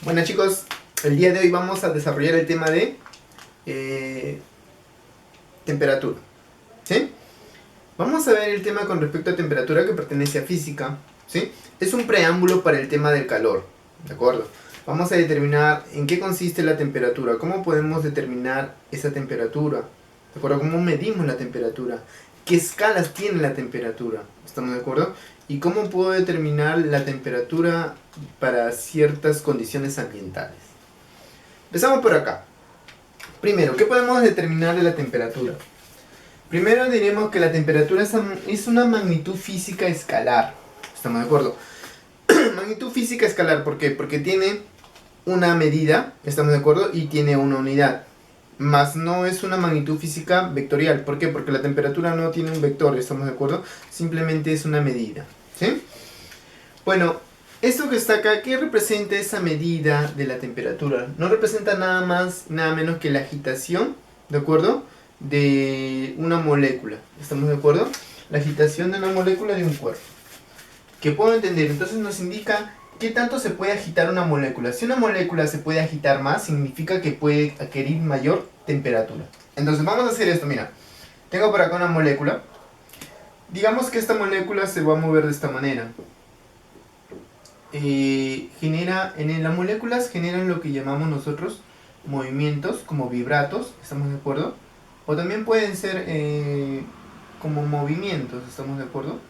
Bueno chicos, el día de hoy vamos a desarrollar el tema de temperatura, ¿sí? Vamos a ver el tema con respecto a temperatura que pertenece a física, ¿sí? Es un preámbulo para el tema del calor, ¿de acuerdo? Vamos a determinar en qué consiste la temperatura, cómo podemos determinar esa temperatura, ¿de acuerdo? Cómo medimos la temperatura, qué escalas tiene la temperatura, ¿estamos de acuerdo? Y cómo puedo determinar la temperatura para ciertas condiciones ambientales. Empezamos por acá. Primero, ¿qué podemos determinar de la temperatura? Primero diremos que la temperatura es una magnitud física escalar. ¿Estamos de acuerdo? Magnitud física escalar, ¿por qué? Porque tiene una medida, ¿estamos de acuerdo? Y tiene una unidad. Más no es una magnitud física vectorial. ¿Por qué? Porque la temperatura no tiene un vector, ¿estamos de acuerdo? Simplemente es una medida, ¿sí? Bueno, esto que está acá, ¿qué representa esa medida de la temperatura? No representa nada más, nada menos que la agitación, ¿de acuerdo? De una molécula, ¿estamos de acuerdo? La agitación de una molécula de un cuerpo. ¿Qué puedo entender? Entonces nos indica qué tanto se puede agitar una molécula. Si una molécula se puede agitar más, significa que puede adquirir mayor temperatura. Entonces vamos a hacer esto, mira. Tengo por acá una molécula. Digamos que esta molécula se va a mover de esta manera. En las moléculas generan lo que llamamos nosotros movimientos, como vibratos, ¿estamos de acuerdo? O también pueden ser como movimientos, ¿estamos de acuerdo?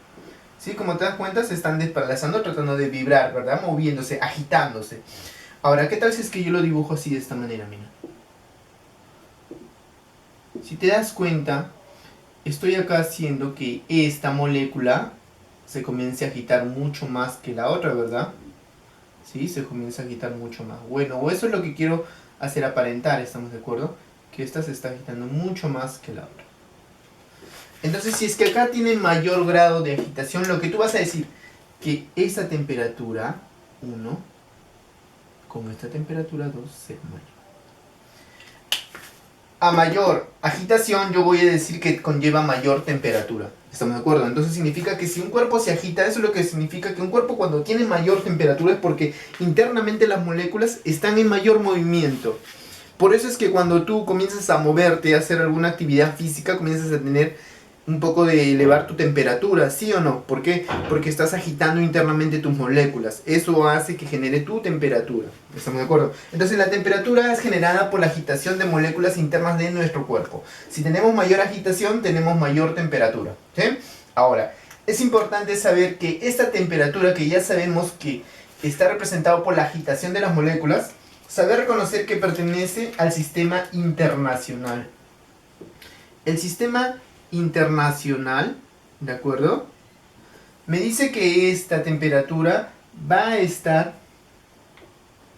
Sí, como te das cuenta, se están desplazando tratando de vibrar, ¿verdad? Moviéndose, agitándose. Ahora, ¿qué tal si es que yo lo dibujo así de esta manera, mira? Si te das cuenta, estoy acá haciendo que esta molécula se comience a agitar mucho más que la otra, ¿verdad? ¿Sí? Se comienza a agitar mucho más. Bueno, o eso es lo que quiero hacer aparentar, ¿estamos de acuerdo? Que esta se está agitando mucho más que la otra. Entonces, si es que acá tiene mayor grado de agitación, lo que tú vas a decir, que esa temperatura 1 con esta temperatura 2 sea mayor. A mayor agitación yo voy a decir que conlleva mayor temperatura. ¿Estamos de acuerdo? Entonces significa que si un cuerpo se agita, eso es lo que significa que un cuerpo cuando tiene mayor temperatura es porque internamente las moléculas están en mayor movimiento. Por eso es que cuando tú comienzas a moverte, a hacer alguna actividad física, comienzas a tener un poco de elevar tu temperatura, ¿sí o no? ¿Por qué? Porque estás agitando internamente tus moléculas. Eso hace que genere tu temperatura. ¿Estamos de acuerdo? Entonces la temperatura es generada por la agitación de moléculas internas de nuestro cuerpo. Si tenemos mayor agitación, tenemos mayor temperatura. ¿Sí? Ahora, es importante saber que esta temperatura que ya sabemos que está representado por la agitación de las moléculas, saber reconocer que pertenece al sistema internacional. El sistema internacional, ¿de acuerdo? Me dice que esta temperatura va a estar,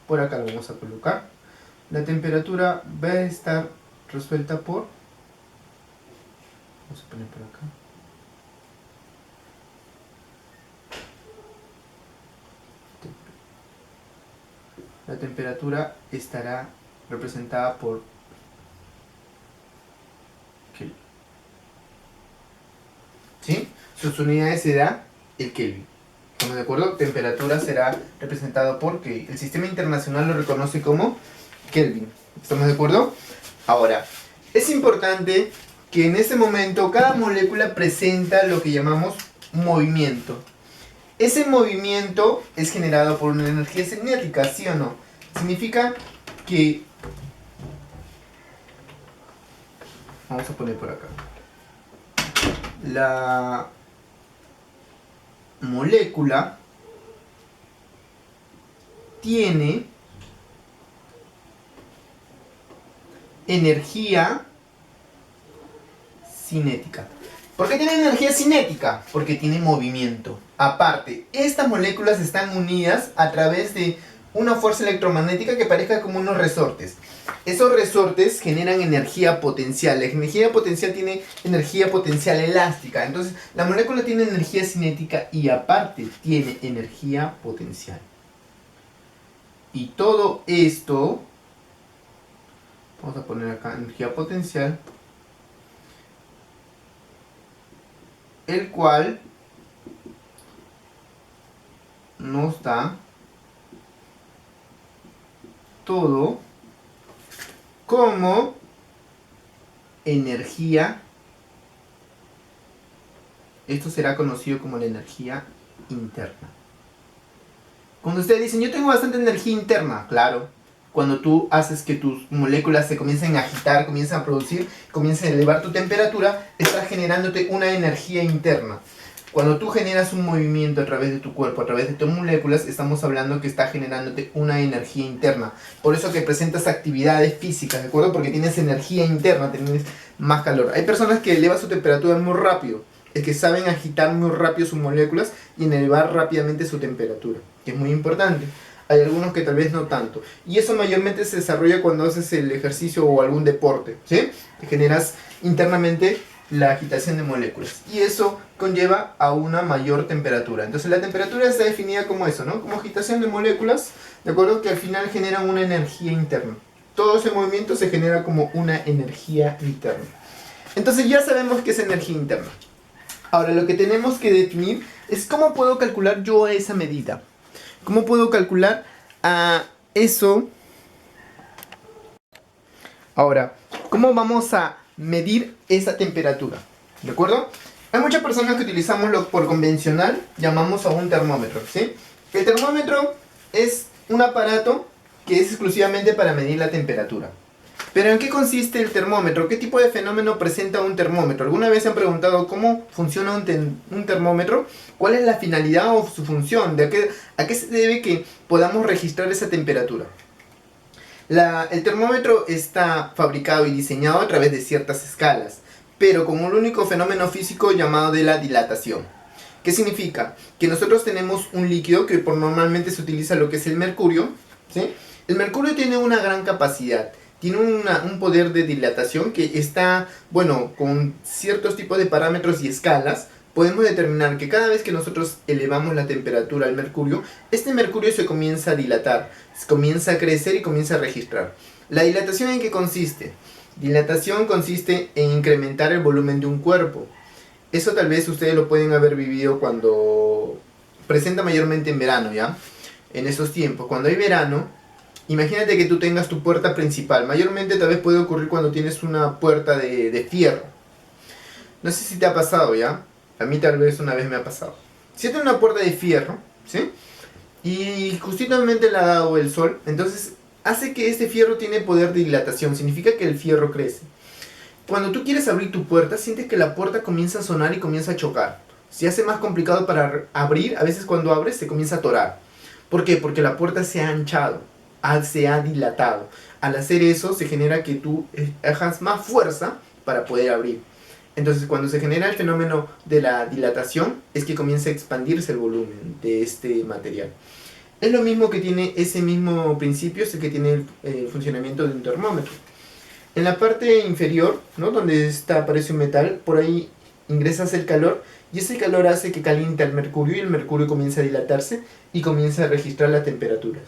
por acá lo vamos a colocar, la temperatura va a estar resuelta por, vamos a poner por acá, la temperatura estará representada por Kelvin. ¿Sí? Sus unidades será el Kelvin. ¿Estamos de acuerdo? Temperatura será representado por Kelvin. El sistema internacional lo reconoce como Kelvin. ¿Estamos de acuerdo? Ahora, es importante que en este momento cada molécula presenta lo que llamamos movimiento. Ese movimiento es generado por una energía cinética, ¿sí o no? Significa que... Vamos a poner por acá. La molécula tiene energía cinética. ¿Por qué tiene energía cinética? Porque tiene movimiento. Aparte, estas moléculas están unidas a través de una fuerza electromagnética que parezca como unos resortes. Esos resortes generan energía potencial. La energía potencial tiene energía potencial elástica. Entonces, la molécula tiene energía cinética y aparte tiene energía potencial. Y todo esto, vamos a poner acá energía potencial, el cual nos da todo como energía. Esto será conocido como la energía interna. Cuando ustedes dicen, yo tengo bastante energía interna, claro, cuando tú haces que tus moléculas se comiencen a agitar, comiencen a producir, comiencen a elevar tu temperatura, estás generándote una energía interna. Cuando tú generas un movimiento a través de tu cuerpo, a través de tus moléculas, estamos hablando que está generándote una energía interna. Por eso que presentas actividades físicas, ¿de acuerdo? Porque tienes energía interna, tienes más calor. Hay personas que elevan su temperatura muy rápido, es que saben agitar muy rápido sus moléculas y elevar rápidamente su temperatura, que es muy importante. Hay algunos que tal vez no tanto. Y eso mayormente se desarrolla cuando haces el ejercicio o algún deporte, ¿sí? Que generas internamente la agitación de moléculas. Y eso conlleva a una mayor temperatura. Entonces la temperatura está definida como eso, ¿no? Como agitación de moléculas, ¿de acuerdo? Que al final generan una energía interna. Todo ese movimiento se genera como una energía interna. Entonces ya sabemos qué es energía interna. Ahora lo que tenemos que definir es cómo puedo calcular yo esa medida. ¿Cómo puedo calcular eso? Ahora, ¿cómo vamos a medir esa temperatura? ¿De acuerdo? Hay muchas personas que utilizamos lo por convencional, llamamos a un termómetro, ¿sí? El termómetro es un aparato que es exclusivamente para medir la temperatura. Pero ¿en qué consiste el termómetro? ¿Qué tipo de fenómeno presenta un termómetro? ¿Alguna vez se han preguntado cómo funciona un termómetro? ¿Cuál es la finalidad o su función? ¿A qué se debe que podamos registrar esa temperatura? El termómetro está fabricado y diseñado a través de ciertas escalas, pero con un único fenómeno físico llamado de la dilatación. ¿Qué significa? Que nosotros tenemos un líquido que normalmente se utiliza lo que es el mercurio, ¿sí? El mercurio tiene una gran capacidad. Tiene un poder de dilatación que está, bueno, con ciertos tipos de parámetros y escalas, podemos determinar que cada vez que nosotros elevamos la temperatura al mercurio, este mercurio se comienza a dilatar, comienza a crecer y comienza a registrar. ¿La dilatación en qué consiste? Dilatación consiste en incrementar el volumen de un cuerpo. Eso tal vez ustedes lo pueden haber vivido cuando presenta mayormente en verano, ¿ya? En esos tiempos, cuando hay verano, imagínate que tú tengas tu puerta principal. Mayormente tal vez puede ocurrir cuando tienes una puerta de fierro. No sé si te ha pasado, ¿ya? A mí tal vez una vez me ha pasado. Si tienes una puerta de fierro, ¿sí? Y justamente le ha dado el sol, entonces hace que este fierro tiene poder de dilatación. Significa que el fierro crece. Cuando tú quieres abrir tu puerta, sientes que la puerta comienza a sonar y comienza a chocar. Se hace más complicado para abrir. A veces cuando abres se comienza a atorar. ¿Por qué? Porque la puerta se ha anchado, se ha dilatado. Al hacer eso se genera que tú hagas más fuerza para poder abrir. Entonces cuando se genera el fenómeno de la dilatación es que comienza a expandirse el volumen de este material. Es lo mismo que tiene ese mismo principio, es el que tiene el funcionamiento de un termómetro. En la parte inferior, ¿no? Donde aparece un metal, por ahí ingresas el calor y ese calor hace que caliente el mercurio y el mercurio comienza a dilatarse y comienza a registrar la temperatura.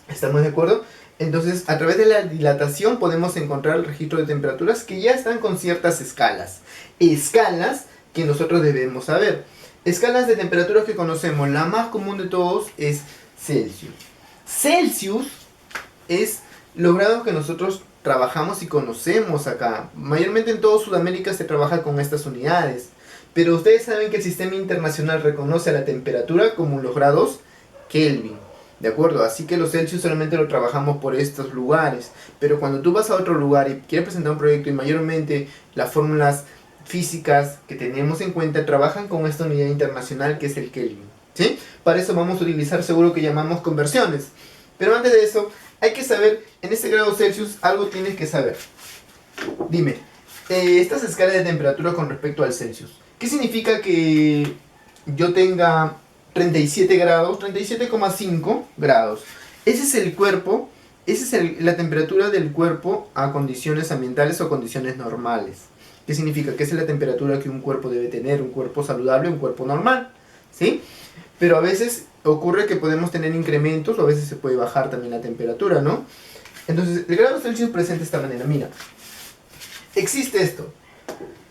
¿Estamos de acuerdo? Entonces, a través de la dilatación podemos encontrar el registro de temperaturas que ya están con ciertas escalas. Escalas que nosotros debemos saber. Escalas de temperaturas que conocemos. La más común de todos es Celsius. Celsius es los grados que nosotros trabajamos y conocemos acá. Mayormente en toda Sudamérica se trabaja con estas unidades. Pero ustedes saben que el sistema internacional reconoce a la temperatura como los grados Kelvin. ¿De acuerdo? Así que los Celsius solamente lo trabajamos por estos lugares. Pero cuando tú vas a otro lugar y quieres presentar un proyecto y mayormente las fórmulas físicas que tenemos en cuenta trabajan con esta unidad internacional que es el Kelvin, ¿sí? Para eso vamos a utilizar seguro que llamamos conversiones. Pero antes de eso, hay que saber, en este grado Celsius, algo tienes que saber. Dime, estas escalas de temperatura con respecto al Celsius. ¿Qué significa que yo tenga 37 grados, 37,5 grados? Ese es el cuerpo, esa es la temperatura del cuerpo a condiciones ambientales o condiciones normales. ¿Qué significa? Que esa es la temperatura que un cuerpo debe tener, un cuerpo saludable, un cuerpo normal, ¿sí? Pero a veces ocurre que podemos tener incrementos o a veces se puede bajar también la temperatura, ¿no? Entonces, el grado Celsius presenta de esta manera, mira. Existe esto.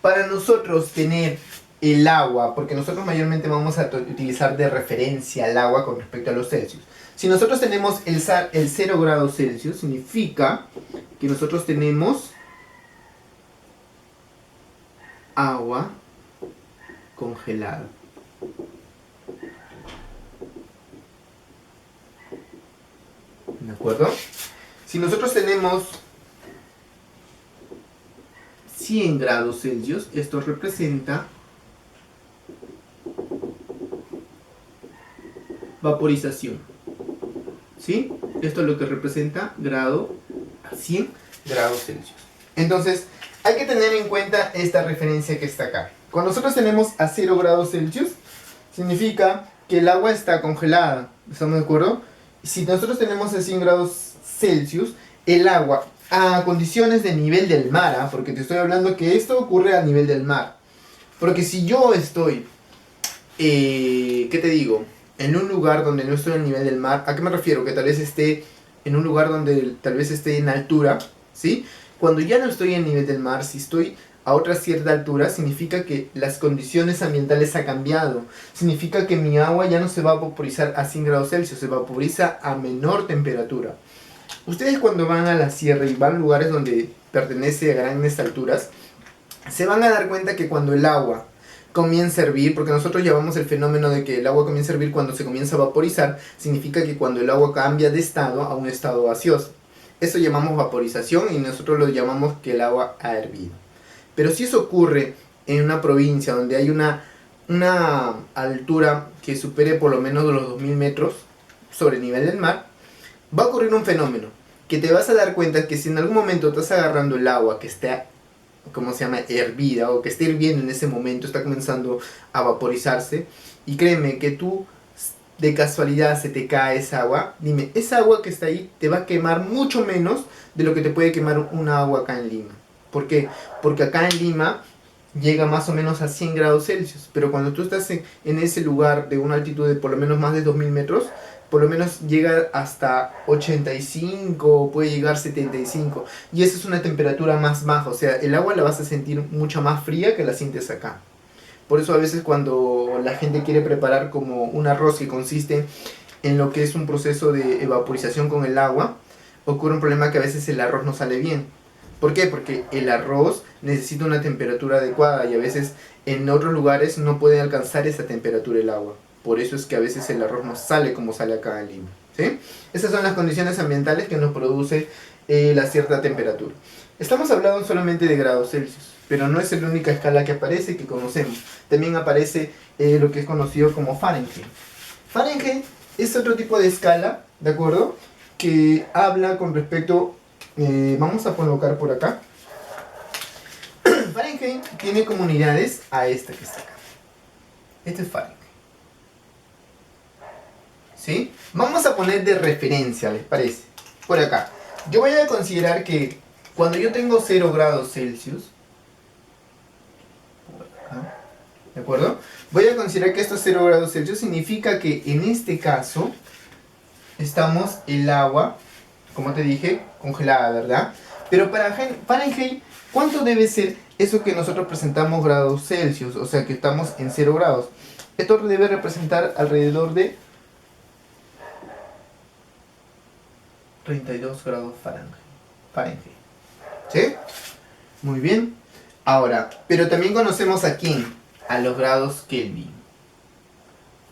Para nosotros tener el agua, porque nosotros mayormente vamos a utilizar de referencia el agua con respecto a los Celsius. Si nosotros tenemos el 0 grados Celsius, significa que nosotros tenemos agua congelada. ¿De acuerdo? Si nosotros tenemos 100 grados Celsius, esto representa vaporización. ¿Sí? Esto es lo que representa grado a 100 grados Celsius. Entonces, hay que tener en cuenta esta referencia que está acá. Cuando nosotros tenemos a 0 grados Celsius, significa que el agua está congelada. ¿Estamos de acuerdo? Si nosotros tenemos a 100 grados Celsius, el agua a condiciones de nivel del mar, porque te estoy hablando que esto ocurre a nivel del mar. Porque si yo estoy, ¿qué te digo? En un lugar donde no estoy al nivel del mar, ¿a qué me refiero? Que tal vez esté en un lugar donde tal vez esté en altura, ¿sí? Cuando ya no estoy en nivel del mar, si estoy a otra cierta altura, significa que las condiciones ambientales han cambiado. Significa que mi agua ya no se va a vaporizar a 100 grados Celsius, se vaporiza a menor temperatura. Ustedes cuando van a la sierra y van a lugares donde pertenece a grandes alturas, se van a dar cuenta que cuando el agua comienza a hervir, porque nosotros llamamos el fenómeno de que el agua comienza a hervir cuando se comienza a vaporizar, significa que cuando el agua cambia de estado a un estado gaseoso. Eso llamamos vaporización y nosotros lo llamamos que el agua ha hervido. Pero si eso ocurre en una provincia donde hay una altura que supere por lo menos los 2000 metros sobre el nivel del mar, va a ocurrir un fenómeno que te vas a dar cuenta que si en algún momento estás agarrando el agua que está, ¿cómo se llama?, hervida, o que esté hirviendo en ese momento, está comenzando a vaporizarse, y créeme que tú de casualidad se te cae esa agua, dime, esa agua que está ahí te va a quemar mucho menos de lo que te puede quemar una agua acá en Lima. ¿Por qué? Porque acá en Lima llega más o menos a 100 grados Celsius, pero cuando tú estás en ese lugar de una altitud de por lo menos más de 2000 metros, por lo menos llega hasta 85, puede llegar 75, y esa es una temperatura más baja, o sea, el agua la vas a sentir mucho más fría que la sientes acá. Por eso a veces cuando la gente quiere preparar como un arroz que consiste en lo que es un proceso de evaporización con el agua, ocurre un problema que a veces el arroz no sale bien. ¿Por qué? Porque el arroz necesita una temperatura adecuada y a veces en otros lugares no puede alcanzar esa temperatura el agua. Por eso es que a veces el arroz no sale como sale acá en Lima, ¿sí? Esas son las condiciones ambientales que nos produce la cierta temperatura. Estamos hablando solamente de grados Celsius, pero no es la única escala que aparece, que conocemos. También aparece lo que es conocido como Fahrenheit. Fahrenheit es otro tipo de escala, ¿de acuerdo?, que habla con respecto, vamos a colocar por acá. Fahrenheit tiene como unidades a esta que está acá. Este es Fahrenheit. ¿Sí? Vamos a poner de referencia, ¿les parece? Por acá. Yo voy a considerar que cuando yo tengo 0 grados Celsius, por acá, ¿de acuerdo? Voy a considerar que estos 0 grados Celsius significa que en este caso estamos el agua, como te dije, congelada, ¿verdad? Pero para Fahrenheit, ¿cuánto debe ser eso que nosotros presentamos grados Celsius? O sea, que estamos en 0 grados. Esto debe representar alrededor de 32 grados Fahrenheit. ¿Sí? Muy bien. Ahora, pero también conocemos a quién, a los grados Kelvin,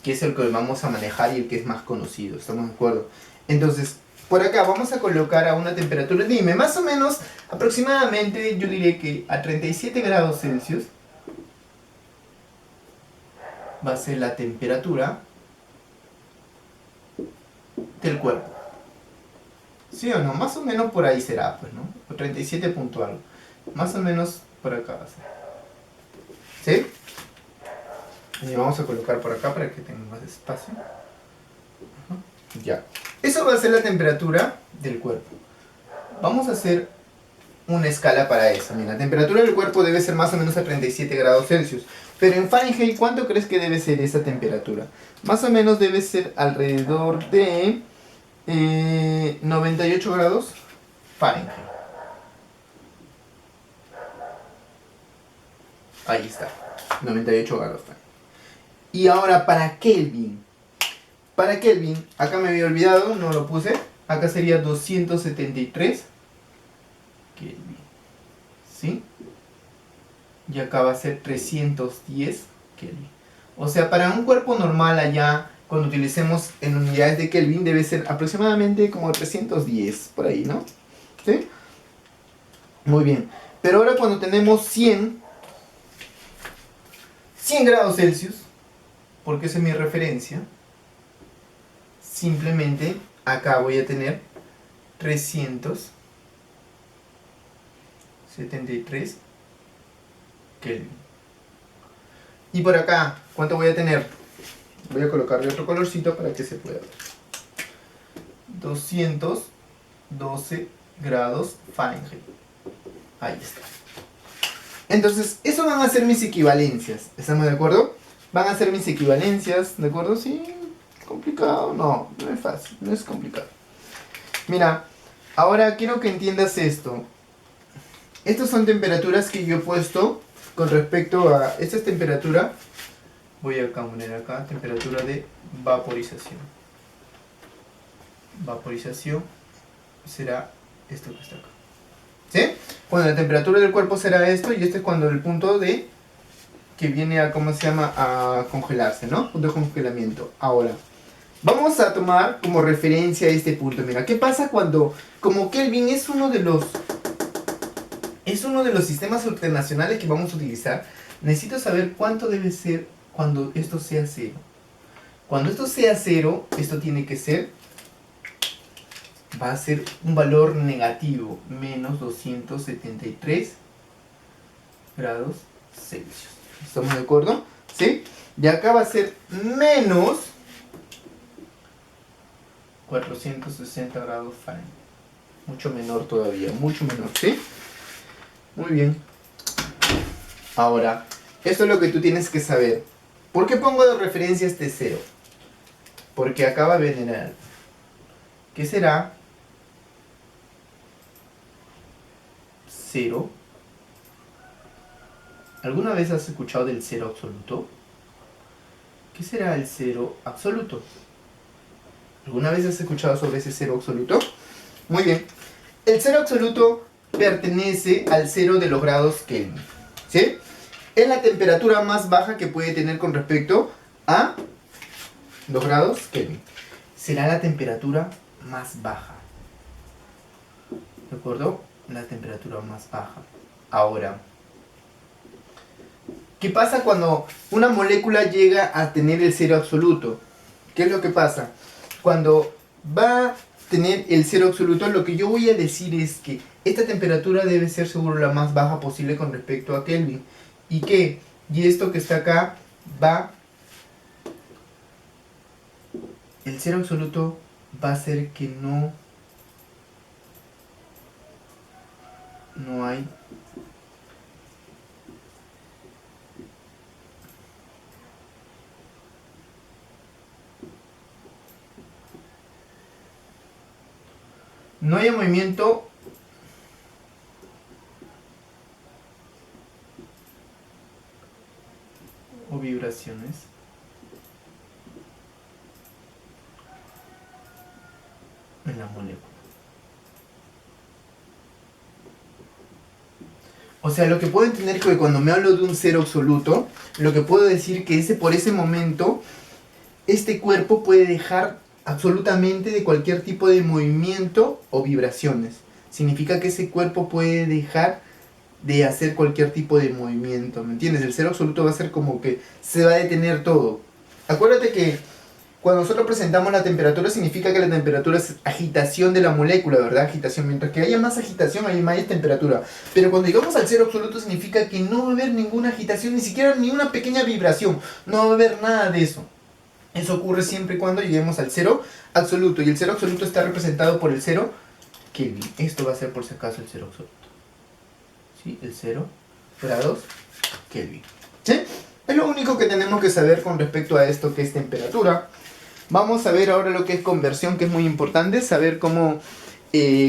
que es el que vamos a manejar y el que es más conocido, ¿estamos de acuerdo? Entonces, por acá vamos a colocar a una temperatura, dime, más o menos, aproximadamente, yo diría que a 37 grados Celsius va a ser la temperatura del cuerpo. ¿Sí o no? Más o menos por ahí será, pues, ¿no? O 37 punto algo. Más o menos por acá va a ser. ¿Sí? Y vamos a colocar por acá para que tenga más espacio. Ya. Eso va a ser la temperatura del cuerpo. Vamos a hacer una escala para eso. Mira, la temperatura del cuerpo debe ser más o menos a 37 grados Celsius. Pero en Fahrenheit, ¿cuánto crees que debe ser esa temperatura? Más o menos debe ser alrededor de 98 grados Fahrenheit. Ahí está, 98 grados Fahrenheit. Y ahora para Kelvin. Para Kelvin, acá me había olvidado, no lo puse. Acá sería 273 Kelvin. ¿Sí? Y acá va a ser 310 Kelvin. O sea, para un cuerpo normal allá, cuando utilicemos en unidades de Kelvin, debe ser aproximadamente como 310, por ahí, ¿no? ¿Sí? Muy bien. Pero ahora cuando tenemos 100 grados Celsius, porque esa es mi referencia, simplemente acá voy a tener 373 Kelvin. Y por acá, ¿cuánto voy a tener? Voy a colocarle otro colorcito para que se pueda ver. 212 grados Fahrenheit. Ahí está. Entonces, eso van a ser mis equivalencias. ¿Estamos de acuerdo? Van a ser mis equivalencias, ¿de acuerdo? Sí, complicado. No, no es fácil, no es complicado. Mira, ahora quiero que entiendas esto. Estas son temperaturas que yo he puesto con respecto a... Esta es temperatura, voy a poner acá, temperatura de vaporización. Vaporización será esto que está acá. ¿Sí? Cuando la temperatura del cuerpo será esto, y este es cuando el punto de... que viene a, ¿cómo se llama? A congelarse, ¿no? Punto de congelamiento. Ahora, vamos a tomar como referencia este punto. Mira, ¿qué pasa cuando... Como Kelvin es uno de los sistemas internacionales que vamos a utilizar, necesito saber cuánto debe ser cuando esto sea cero. Cuando esto sea cero, esto tiene que ser... va a ser un valor negativo, menos 273 grados Celsius. ¿Estamos de acuerdo? ¿Sí? Y acá va a ser menos 460 grados Fahrenheit. Mucho menor todavía, mucho menor, ¿sí? Muy bien. Ahora, esto es lo que tú tienes que saber. ¿Por qué pongo de referencia este cero? Porque acá va a venir algo. ¿Qué será? Cero. ¿Alguna vez has escuchado del cero absoluto? ¿Qué será el cero absoluto? ¿Alguna vez has escuchado sobre ese cero absoluto? Muy bien. El cero absoluto pertenece al cero de los grados Kelvin. ¿Sí? Es la temperatura más baja que puede tener con respecto a 2 grados Kelvin. Será la temperatura más baja. ¿De acuerdo? La temperatura más baja. Ahora, ¿qué pasa cuando una molécula llega a tener el cero absoluto? ¿Qué es lo que pasa? Cuando va a tener el cero absoluto, lo que yo voy a decir es que esta temperatura debe ser seguro la más baja posible con respecto a Kelvin. ¿Y qué? Y esto que está acá va... El cero absoluto va a hacer que no hay... No hay movimiento o vibraciones en la molécula. O sea, lo que puedo entender es que cuando me hablo de un cero absoluto, lo que puedo decir que por ese momento, este cuerpo puede dejar absolutamente de cualquier tipo de movimiento o vibraciones. Significa que ese cuerpo puede dejar de hacer cualquier tipo de movimiento, ¿me entiendes? El cero absoluto va a ser como que se va a detener todo. Acuérdate que cuando nosotros presentamos la temperatura, significa que la temperatura es agitación de la molécula, ¿verdad? Agitación. Mientras que haya más agitación, hay más temperatura. Pero cuando llegamos al cero absoluto, significa que no va a haber ninguna agitación, ni siquiera ni una pequeña vibración. No va a haber nada de eso. Eso ocurre siempre y cuando lleguemos al cero absoluto. Y el cero absoluto está representado por el 0 Kelvin. Esto va a ser por si acaso el cero absoluto. ¿Sí? El 0 grados Kelvin. ¿Sí? Es lo único que tenemos que saber con respecto a esto que es temperatura. Vamos a ver ahora lo que es conversión, que es muy importante. Saber cómo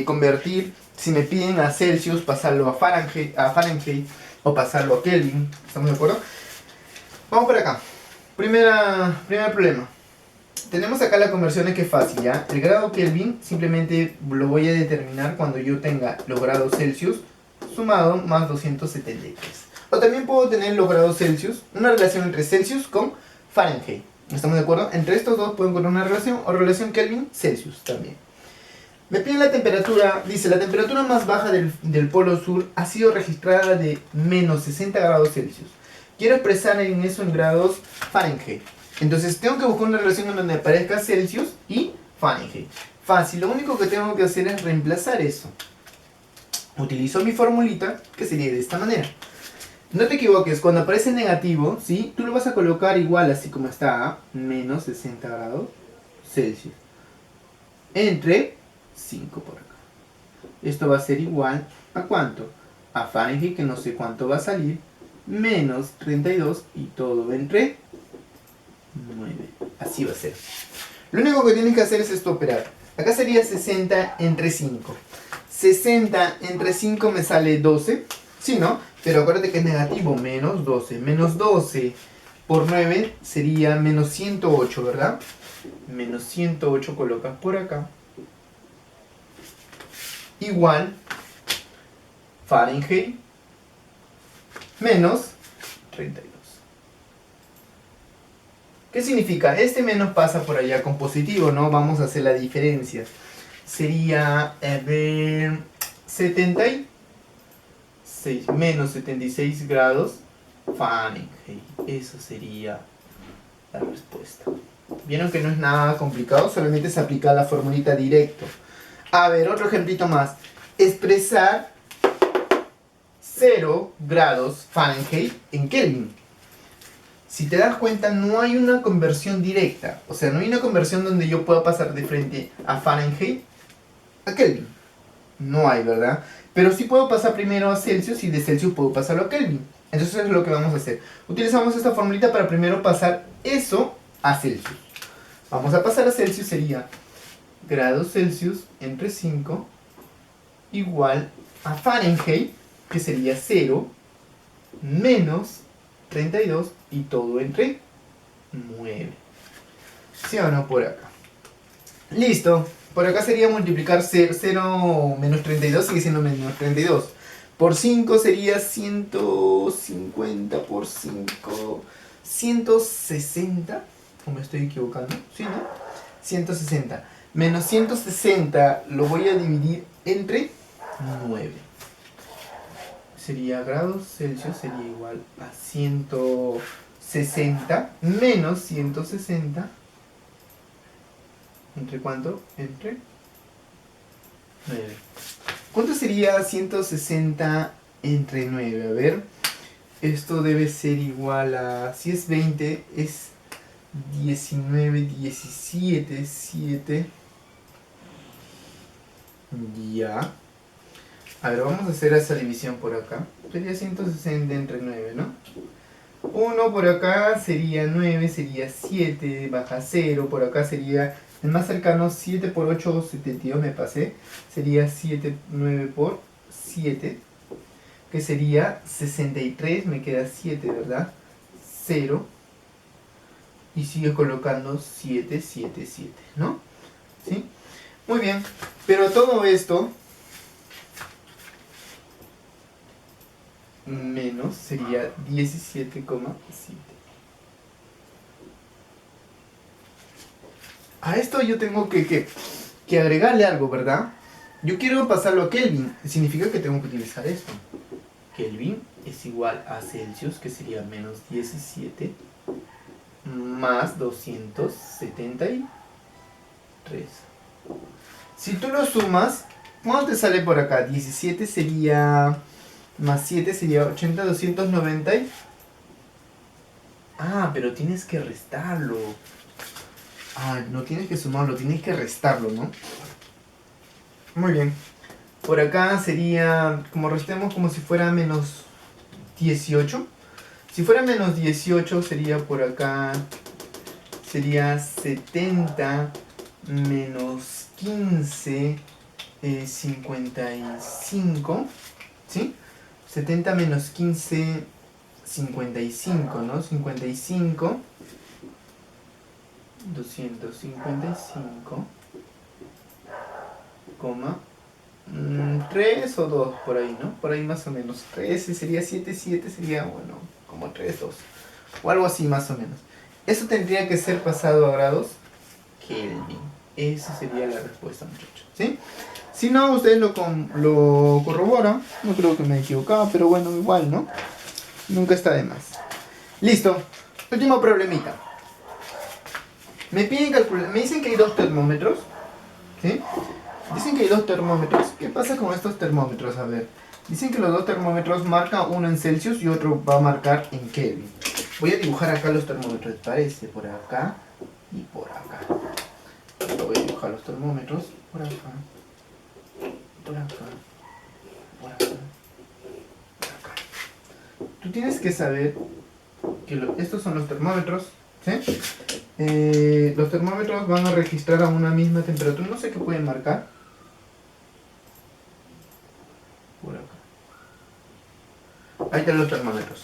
convertir, si me piden a Celsius, pasarlo a Fahrenheit. o pasarlo a Kelvin. ¿Estamos de acuerdo? Vamos por acá. Primer problema. Tenemos acá la conversión que es fácil, ¿ya? El grado Kelvin simplemente lo voy a determinar cuando yo tenga los grados Celsius sumado más 273. O también puedo tener los grados Celsius, una relación entre Celsius con Fahrenheit. ¿Estamos de acuerdo? Entre estos dos puedo encontrar una relación o relación Kelvin-Celsius también. Me piden la temperatura, dice, la temperatura más baja del polo sur ha sido registrada de menos 60 grados Celsius. Quiero expresar en eso en grados Fahrenheit. Entonces tengo que buscar una relación en donde aparezca Celsius y Fahrenheit. Fácil, lo único que tengo que hacer es reemplazar eso. Utilizo mi formulita, que sería de esta manera. No te equivoques, cuando aparece negativo, ¿sí? Tú lo vas a colocar igual, así como está, menos 60 grados Celsius. Entre 5 por acá. Esto va a ser igual a ¿cuánto? A Fahrenheit, que no sé cuánto va a salir, menos 32 y todo entre 9. Así va a ser. Lo único que tienes que hacer es esto operar. Acá sería 60 entre 5. 60 entre 5 me sale 12. ¿Sí, no? Pero acuérdate que es negativo, menos 12. Menos 12 por 9 sería menos 108, ¿verdad? Menos 108 colocas por acá. Igual Fahrenheit menos 32. ¿Qué significa? Este menos pasa por allá con positivo, ¿no? Vamos a hacer la diferencia. Sería, 76, menos 76 grados Fahrenheit. Eso sería la respuesta. Vieron que no es nada complicado, solamente se aplica la formulita directo. A ver, otro ejemplito más. Expresar 0 grados Fahrenheit en Kelvin. Si te das cuenta, no hay una conversión directa. O sea, no hay una conversión donde yo pueda pasar de frente a Fahrenheit a Kelvin. No hay, ¿verdad? Pero sí puedo pasar primero a Celsius y de Celsius puedo pasarlo a Kelvin. Entonces es lo que vamos a hacer. Utilizamos esta formulita para primero pasar eso a Celsius. Vamos a pasar a Celsius, sería grados Celsius entre 5 igual a Fahrenheit, que sería 0, menos 32 y todo entre 9. ¿Sí o no? Por acá. Listo. Por acá sería multiplicar 0 menos 32, sigue siendo menos 32. Por 5 sería 150 por 5, 160. ¿O me estoy equivocando? ¿Sí, no? 160. Menos 160 lo voy a dividir entre 9. Sería grados Celsius, sería igual a 160 menos 160. ¿Entre cuánto? Entre 9. ¿Cuánto sería 160 entre 9? A ver. Esto debe ser igual a... Si es 20, es 19, 17, 7. Ya. A ver, vamos a hacer esa división por acá. Sería 160 entre 9, ¿no? 1 por acá sería 9, sería 7, baja 0. Por acá sería el más cercano, 7 por 8, 72, me pasé. Sería 7, 9 por 7, que sería 63, me queda 7, ¿verdad? 0. Y sigue colocando 7, 7, 7, ¿no? ¿Sí? Muy bien, pero todo esto menos sería 17,7. A esto yo tengo que agregarle algo, ¿verdad? Yo quiero pasarlo a Kelvin, significa que tengo que utilizar esto. Kelvin es igual a Celsius, que sería menos 17 más 273. Si tú lo sumas, ¿cuánto te sale por acá? 17 sería... más 7 sería 80, 290. Ah, pero tienes que restarlo. Ah, no tienes que sumarlo, tienes que restarlo, ¿no? Muy bien. Por acá sería, como restemos, como si fuera menos 18. Si fuera menos 18 sería por acá, sería 70 menos 15, 55, ¿sí? 70 menos 15, 55, ¿no? 55, 255, coma, 3 o 2 por ahí, ¿no? Por ahí más o menos. 13 sería 7, 7 sería, bueno, como 3, 2. O algo así más o menos. Eso tendría que ser pasado a grados Kelvin. Esa sería la respuesta, muchachos, ¿sí? Si no, ustedes lo corroboran. No creo que me he equivocado, pero bueno, igual, ¿no? Nunca está de más. Listo. Último problemita. Me piden calcular. Me dicen que hay dos termómetros. ¿Sí? Dicen que hay dos termómetros. ¿Qué pasa con estos termómetros? A ver. Dicen que los dos termómetros marcan uno en Celsius y otro va a marcar en Kelvin. Voy a dibujar acá los termómetros. Parece por acá y por acá. Voy a dibujar los termómetros por acá. Por acá. Por acá. Por acá. Tú tienes que saber que estos son los termómetros. ¿Sí? Los termómetros van a registrar a una misma temperatura. No sé qué pueden marcar. Por acá. Ahí están los termómetros.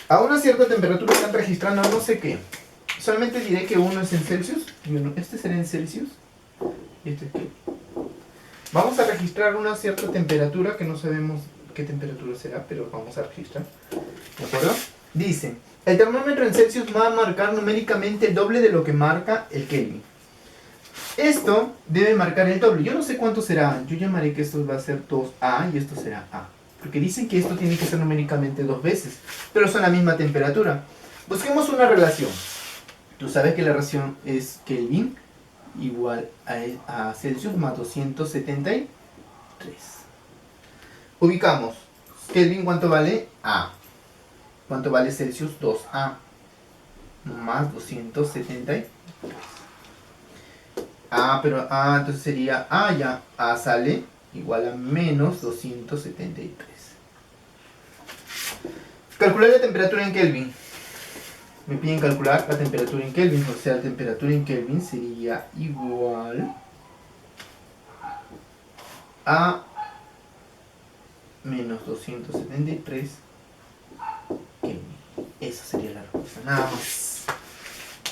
A una cierta temperatura están registrando no sé qué. Solamente diré que uno es en Celsius y uno. Este será en Celsius. Y este es qué. Vamos a registrar una cierta temperatura que no sabemos qué temperatura será, pero vamos a registrar. ¿De acuerdo? Dice, el termómetro en Celsius va a marcar numéricamente el doble de lo que marca el Kelvin. Esto debe marcar el doble. Yo no sé cuánto será. Yo llamaré que esto va a ser 2A y esto será A. Porque dicen que esto tiene que ser numéricamente 2 veces. Pero son la misma temperatura. Busquemos una relación. Tú sabes que la relación es Kelvin igual a Celsius más 273. Ubicamos. Kelvin, ¿cuánto vale? A. ¿Cuánto vale Celsius? 2A. Más 273. Pero entonces sería A ya. A sale igual a menos 273. Calcular la temperatura en Kelvin. Me piden calcular la temperatura en Kelvin. O sea, la temperatura en Kelvin sería igual a menos 273 Kelvin. Esa sería la respuesta. Nada más.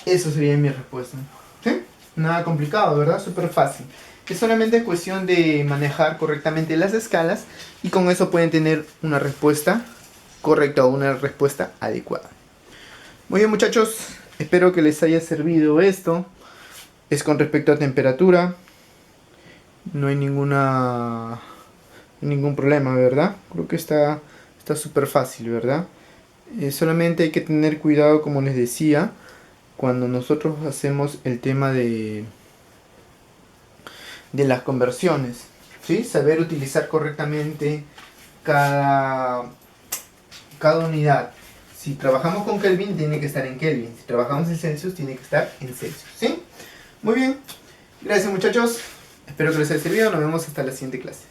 Eso sería mi respuesta. ¿Sí? Nada complicado, ¿verdad? Súper fácil. Es solamente cuestión de manejar correctamente las escalas y con eso pueden tener una respuesta correcta o una respuesta adecuada. Muy bien, muchachos, espero que les haya servido esto. Es con respecto a temperatura. No hay ningún problema, ¿verdad? Creo que está súper fácil, ¿verdad? Solamente hay que tener cuidado, como les decía, cuando nosotros hacemos el tema de las conversiones, ¿sí? Saber utilizar correctamente cada unidad. Si trabajamos con Kelvin, tiene que estar en Kelvin. Si trabajamos en Celsius, tiene que estar en Celsius, ¿sí? Muy bien. Gracias, muchachos. Espero que les haya servido. Nos vemos hasta la siguiente clase.